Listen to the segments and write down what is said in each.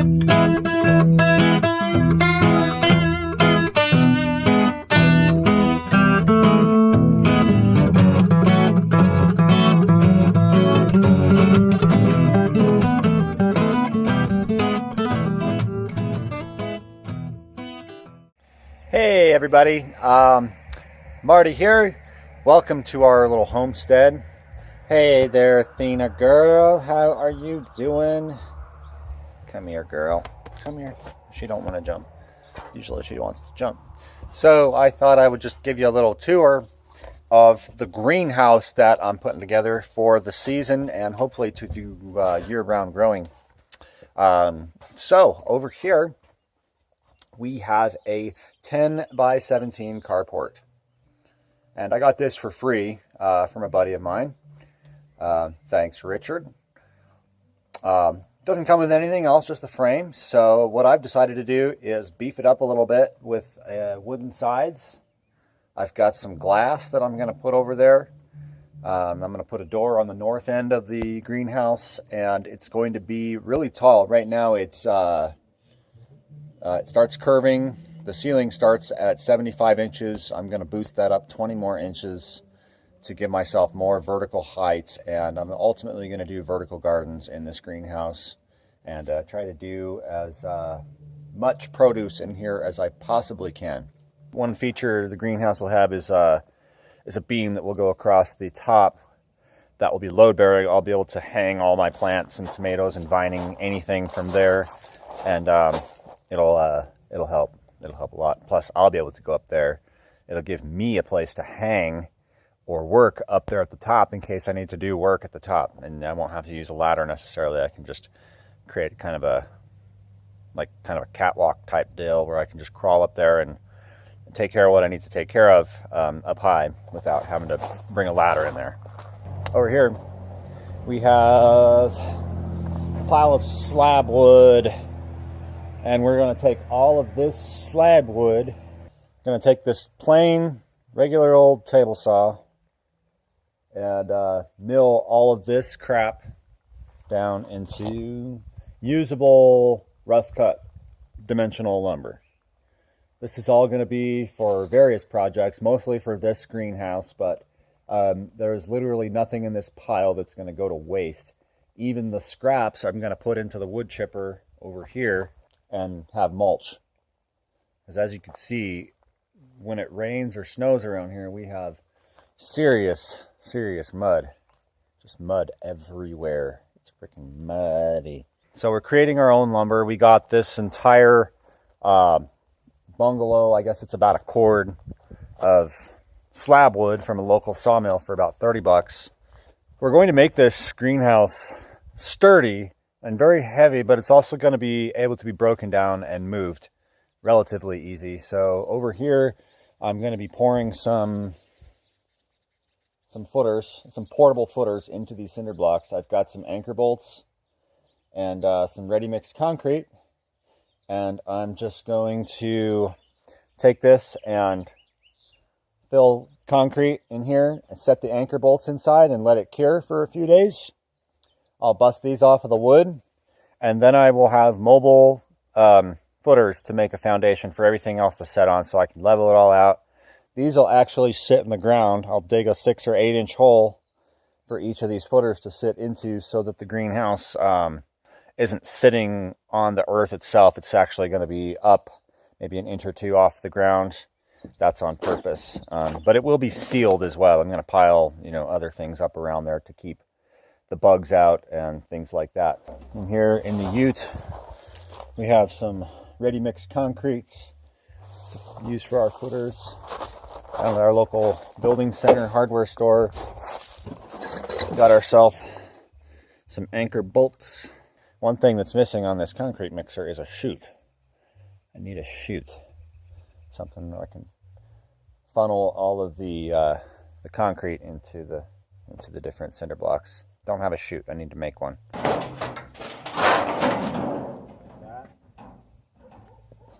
Hey everybody, Marty here. Welcome to our little homestead. Hey there, Athena girl. How are you doing? Come here, girl. Come here. She don't want to jump. Usually she wants to jump. So I thought I would just give you a little tour of the greenhouse that I'm putting together for the season and hopefully to do year-round growing. So over here, we have a 10 by 17 carport. And I got this for free from a buddy of mine. Thanks, Richard. Doesn't come with anything else, just the frame. So what I've decided to do is beef it up a little bit with wooden sides. I've got some glass that I'm going to put over there. I'm going to put a door on the north end of the greenhouse, and it's going to be really tall. Right now it's it starts curving. The ceiling starts at 75 inches. I'm going to boost that up 20 more inches to give myself more vertical height. And I'm ultimately going to do vertical gardens in this greenhouse and try to do as much produce in here as I possibly can. One feature the greenhouse will have is a beam that will go across the top that will be load bearing. I'll be able to hang all my plants and tomatoes and vining, anything from there. And it'll help. It'll help a lot. Plus, I'll be able to go up there. It'll give me a place to hang or work up there at the top in case I need to do work at the top. And I won't have to use a ladder necessarily. I can just create kind of a catwalk type deal where I can just crawl up there and take care of what I need to take care of up high without having to bring a ladder in there. Over here, we have a pile of slab wood. And we're going to take all of this slab wood, going to take this plain, regular old table saw, and mill all of this crap down into usable, rough cut, dimensional lumber. This is all going to be for various projects, mostly for this greenhouse, but there's literally nothing in this pile that's going to go to waste. Even the scraps I'm going to put into the wood chipper over here and have mulch. Because as you can see, when it rains or snows around here, we have serious mud. Just mud everywhere. It's freaking muddy. So we're creating our own lumber. We got this entire bungalow, I guess it's about a cord of slab wood from a local sawmill for about 30 bucks. We're going to make this greenhouse sturdy and very heavy, but it's also going to be able to be broken down and moved relatively easy. So over here, I'm going to be pouring some footers, some portable footers into these cinder blocks. I've got some anchor bolts and some ready mixed concrete. And I'm just going to take this and fill concrete in here and set the anchor bolts inside and let it cure for a few days. I'll bust these off of the wood, and then I will have mobile footers to make a foundation for everything else to set on so I can level it all out. These will actually sit in the ground. I'll dig a 6 or 8 inch hole for each of these footers to sit into so that the greenhouse isn't sitting on the earth itself. It's actually going to be up maybe an inch or two off the ground. That's on purpose. But it will be sealed as well. I'm going to pile, other things up around there to keep the bugs out and things like that. And here in the ute, we have some ready mixed concrete to use for our footers. Down at our local building center hardware store, we got ourselves some anchor bolts. One thing that's missing on this concrete mixer is a chute. I need a chute, something where I can funnel all of the concrete into the different cinder blocks. Don't have a chute. I need to make one. So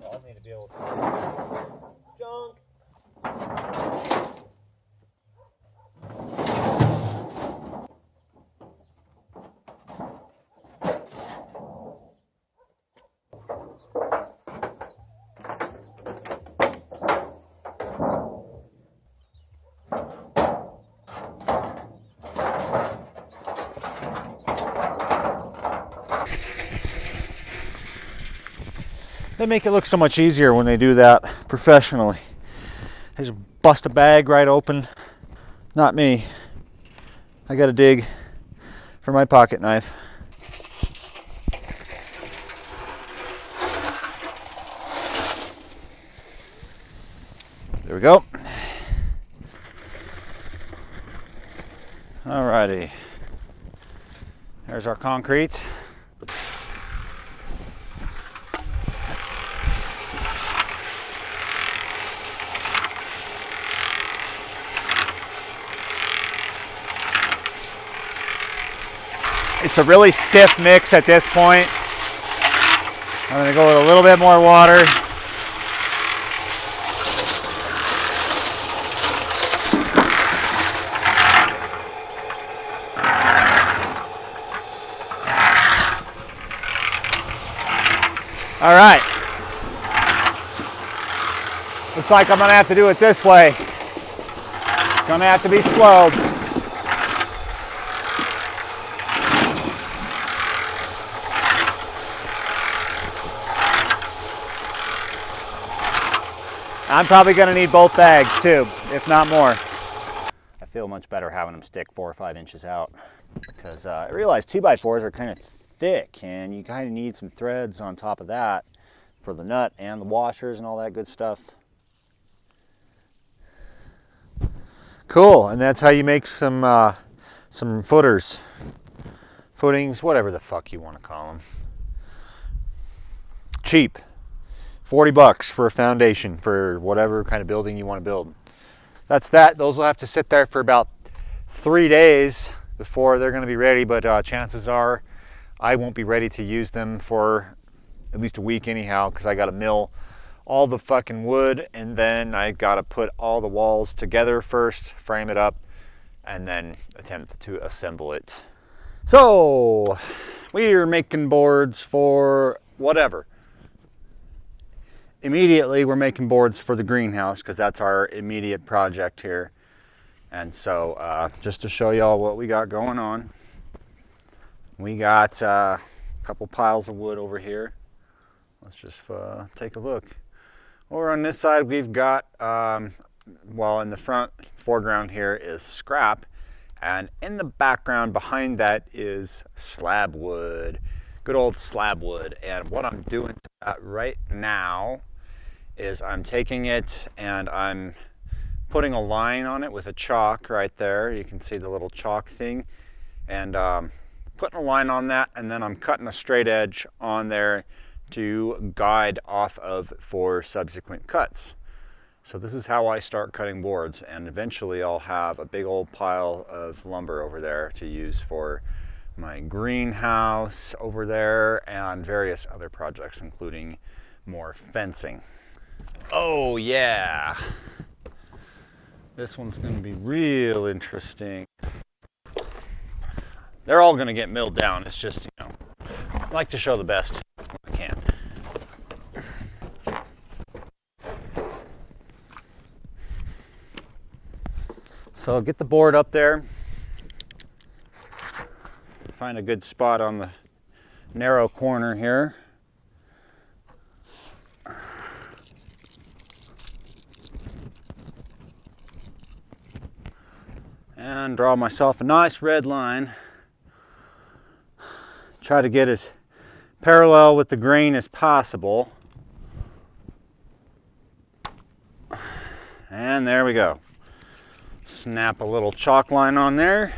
I'll need to be able to junk. They make it look so much easier when they do that professionally. They just bust a bag right open. Not me. I gotta dig for my pocket knife. There we go. Alrighty. There's our concrete. It's a really stiff mix at this point. I'm going to go with a little bit more water. All right. Looks like I'm going to have to do it this way. It's going to have to be slowed. I'm probably going to need both bags too, if not more. I feel much better having them stick 4 or 5 inches out because I realized 2x4s are kind of thick and you kind of need some threads on top of that for the nut and the washers and all that good stuff. Cool, and that's how you make some footers, footings, whatever the fuck you want to call them. Cheap. 40 bucks for a foundation for whatever kind of building you want to build. That's that. Those will have to sit there for about 3 days before they're going to be ready, but chances are I won't be ready to use them for at least a week anyhow, because I got to mill all the fucking wood and then I got to put all the walls together first, frame it up, and then attempt to assemble it. So we are making boards for whatever. Immediately we're making boards for the greenhouse because that's our immediate project here. And so just to show y'all what we got going on, we got a couple piles of wood over here. Let's just take a look. Over on this side we've got, well, in the front foreground here is scrap, and in the background behind that is slab wood. Good old slab wood. And what I'm doing to that right now is I'm taking it and I'm putting a line on it with a chalk right there. You can see the little chalk thing, and putting a line on that, and then I'm cutting a straight edge on there to guide off of for subsequent cuts. So this is how I start cutting boards, and eventually I'll have a big old pile of lumber over there to use for my greenhouse over there and various other projects, including more fencing. Oh yeah, this one's going to be real interesting. They're all going to get milled down. It's just, you know, I like to show the best when I can. So I'll get the board up there, find a good spot on the narrow corner here. And draw myself a nice red line. Try to get as parallel with the grain as possible. And there we go. Snap a little chalk line on there.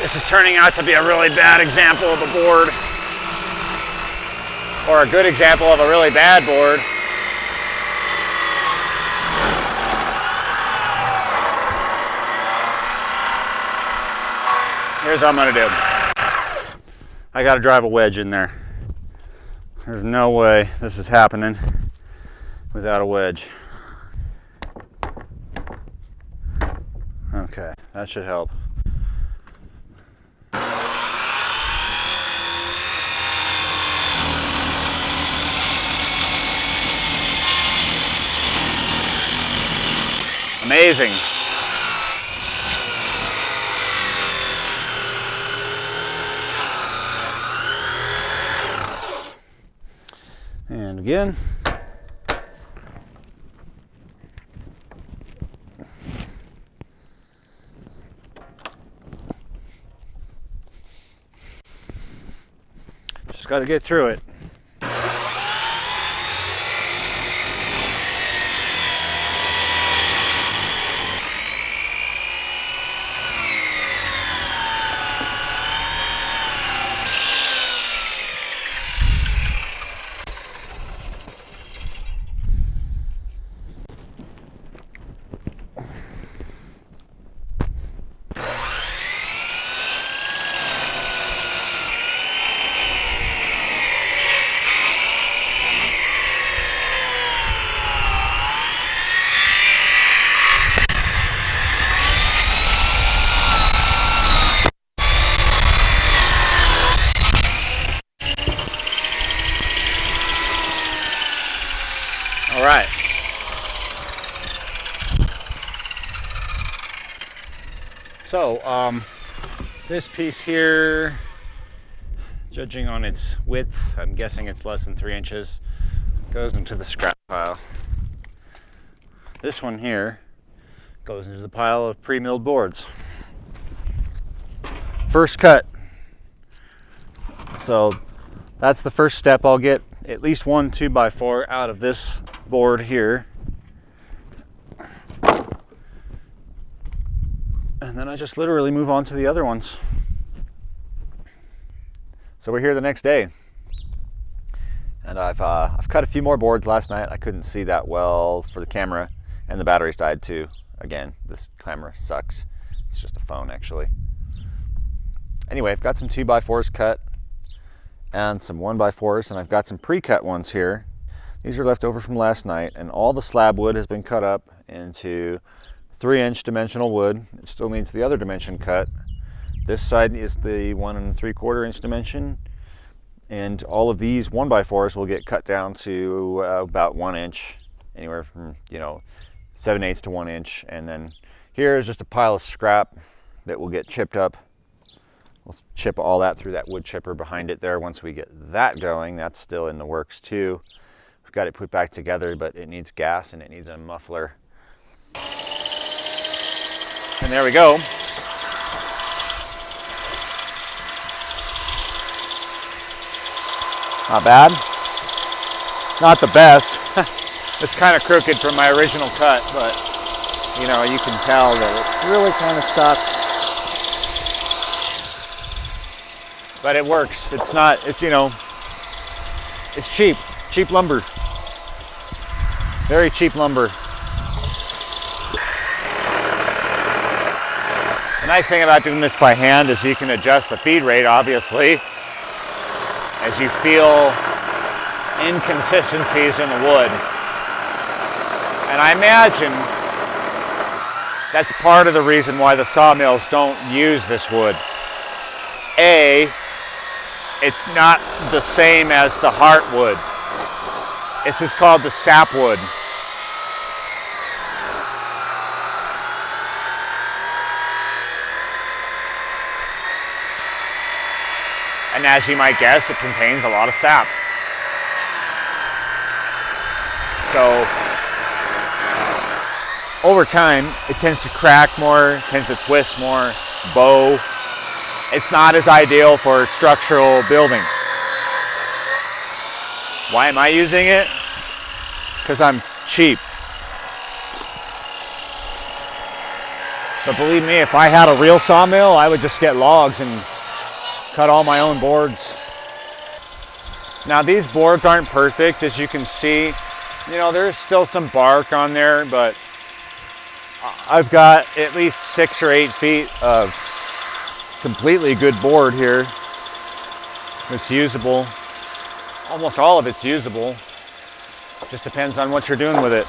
This is turning out to be a really bad example of a board, or a good example of a really bad board. Here's what I'm gonna do. I gotta drive a wedge in there. There's no way this is happening without a wedge. Okay, that should help. Amazing. And again. Just got to get through it. All right. So, this piece here, judging on its width, I'm guessing it's less than 3 inches, goes into the scrap pile. This one here goes into the pile of pre-milled boards. First cut. So that's the first step. I'll get at least one 2x4 out of this board here. And then I just literally move on to the other ones. So we're here the next day. And I've cut a few more boards last night. I couldn't see that well for the camera, and the batteries died too. Again, this camera sucks. It's just a phone actually. Anyway, I've got some 2x4s cut and some 1x4s, and I've got some pre-cut ones here. These are left over from last night, and all the slab wood has been cut up into 3-inch dimensional wood. It still needs the other dimension cut. This side is the 1 3/4 inch dimension, and all of these 1x4s will get cut down to about 1 inch, anywhere from 7/8 to 1 inch. And then here is just a pile of scrap that will get chipped up. We'll chip all that through that wood chipper behind it there once we get that going. That's still in the works too. We've got it put back together, but it needs gas and it needs a muffler. And there we go. Not bad. Not the best. It's kind of crooked from my original cut, but you can tell that it really kind of sucks. But it works. It's not, it's cheap. Cheap lumber. Very cheap lumber. The nice thing about doing this by hand is you can adjust the feed rate, obviously, as you feel inconsistencies in the wood. And I imagine that's part of the reason why the sawmills don't use this wood. A, it's not the same as the heartwood. This is called the sapwood. And as you might guess, it contains a lot of sap. So over time, it tends to crack more, tends to twist more, bow. It's not as ideal for structural building. Why am I using it? Because I'm cheap. But believe me, if I had a real sawmill, I would just get logs and cut all my own boards. Now these boards aren't perfect, as you can see. There's still some bark on there, but I've got at least 6 or 8 feet of completely good board here. It's usable. Almost all of it's usable. Just depends on what you're doing with it.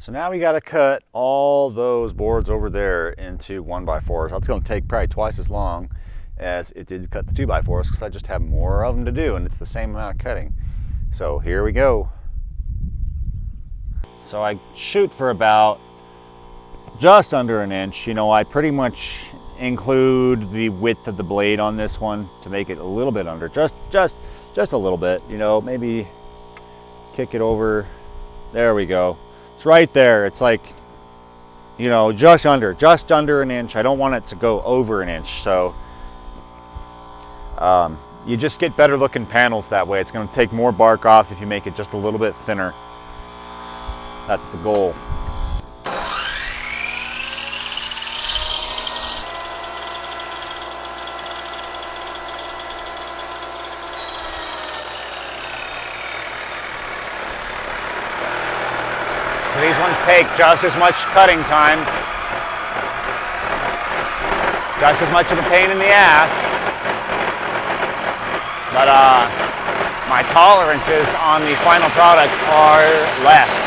So now we got to cut all those boards over there into 1x4s. That's going to take probably twice as long as it did to cut the 2x4s because I just have more of them to do and it's the same amount of cutting. So here we go. So I shoot for about just under an inch. You know, I pretty much include the width of the blade on this one to make it a little bit under, just a little bit, you know, maybe kick it over. There we go. It's right there. It's like, you know, just under an inch. I don't want it to go over an inch. So you just get better looking panels that way. It's going to take more bark off if you make it just a little bit thinner. That's the goal. So these ones take just as much cutting time, just as much of a pain in the ass, but my tolerances on the final product are less.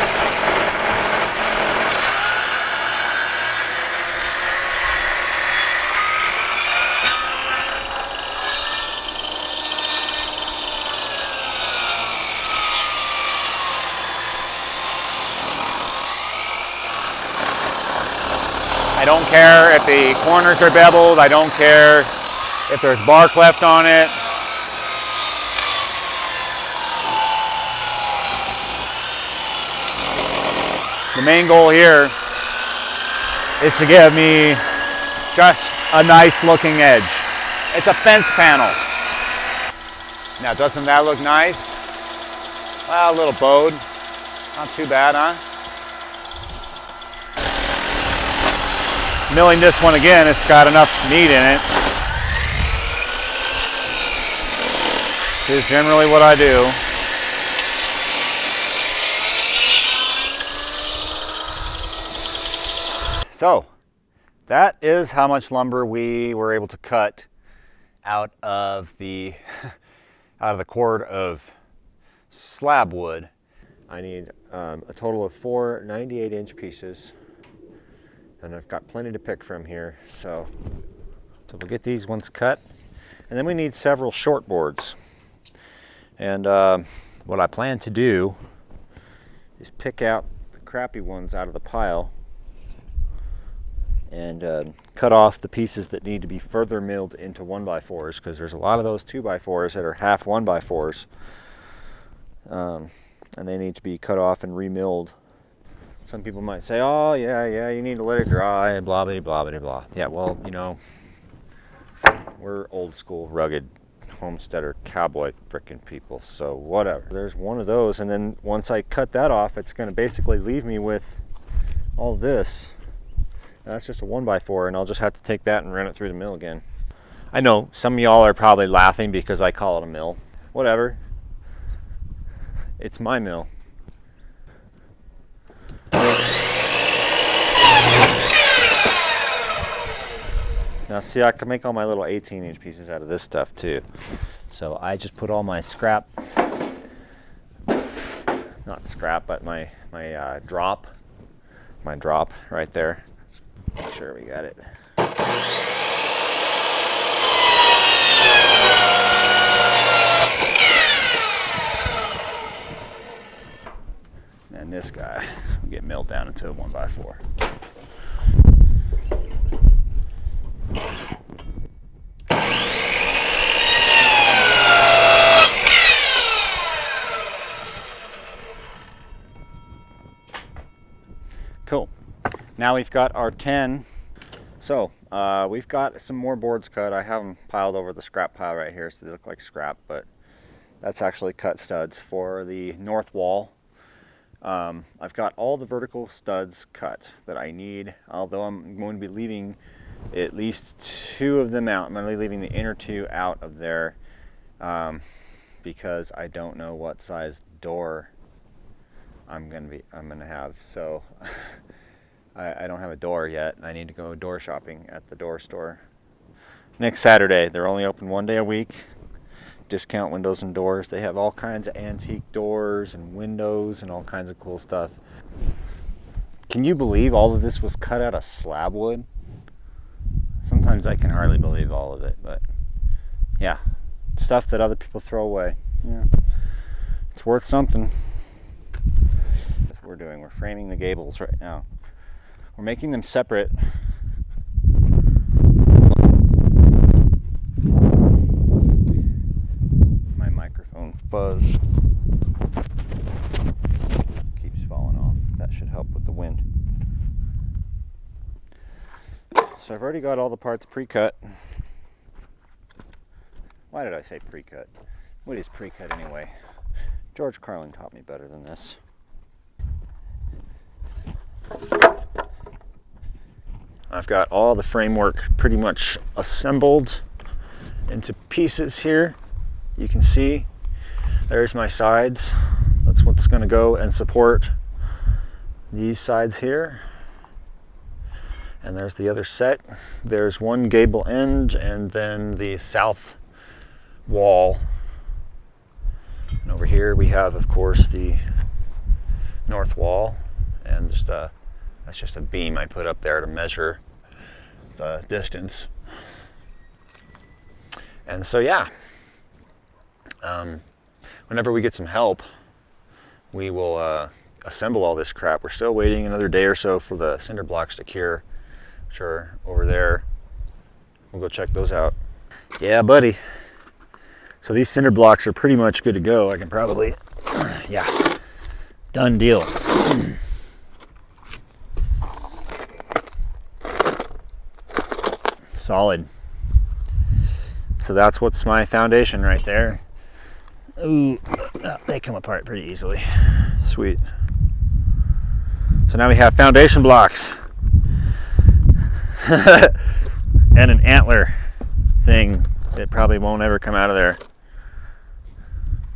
I don't care if the corners are beveled. I don't care if there's bark left on it. The main goal here is to give me just a nice looking edge. It's a fence panel. Now, doesn't that look nice? Well, a little bowed. Not too bad, huh? Milling this one again, it's got enough meat in it. This is generally what I do. So that is how much lumber we were able to cut out of the cord of slab wood. I need a total of 4 98-inch pieces. And I've got plenty to pick from here, so we'll get these ones cut. And then we need several short boards. And what I plan to do is pick out the crappy ones out of the pile and cut off the pieces that need to be further milled into 1x4s, because there's a lot of those 2x4s that are half 1x4s. And they need to be cut off and remilled. Some people might say, oh, yeah, you need to let it dry, blah, blah, blah, blah, blah. Yeah, well, you know, we're old school, rugged, homesteader, cowboy frickin' people, so whatever. There's one of those, and then once I cut that off, it's going to basically leave me with all this. That's just a 1x4, and I'll just have to take that and run it through the mill again. I know, some of y'all are probably laughing because I call it a mill. Whatever. It's my mill. Now see, I can make all my little 18-inch pieces out of this stuff too. So I just put all my scrap, not scrap, but my drop right there. Make sure we got it. And this guy will get milled down into a 1x4. Cool. Now we've got our 10. So we've got some more boards cut. I have them piled over the scrap pile right here, so they look like scrap, but that's actually cut studs for the north wall. I've got all the vertical studs cut that I need, although I'm going to be leaving at least 2 of them out. I'm going to be leaving the inner 2 out of there because I don't know what size door I'm gonna have. So I don't have a door yet. I need to go door shopping at the door store next Saturday. They're only open 1 day a week. Discount Windows and Doors. They have all kinds of antique doors and windows and all kinds of cool stuff. Can you believe all of this was cut out of slab wood? Sometimes I can hardly believe all of it, but yeah, stuff that other people throw away. Yeah, it's worth something. That's what we're doing. We're framing the gables right now. We're making them separate. My microphone fuzz keeps falling off. That should help with the wind. So I've already got all the parts pre-cut. Why did I say pre-cut? What is pre-cut anyway? George Carlin taught me better than this. I've got all the framework pretty much assembled into pieces here. You can see there's my sides. That's what's going to go and support these sides here. And there's the other set. There's one gable end and then the south wall. And over here we have, of course, the north wall. And just that's just a beam I put up there to measure the distance. And so yeah, whenever we get some help, we will assemble all this crap. We're still waiting another day or so for the cinder blocks to cure, which are over there. We'll go check those out. Yeah, buddy. So these cinder blocks are pretty much good to go. I can probably, yeah, done deal. Solid. So that's what's my foundation right there. Ooh, they come apart pretty easily. Sweet. So now we have foundation blocks and an antler thing that probably won't ever come out of there.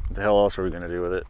What the hell else are we gonna do with it?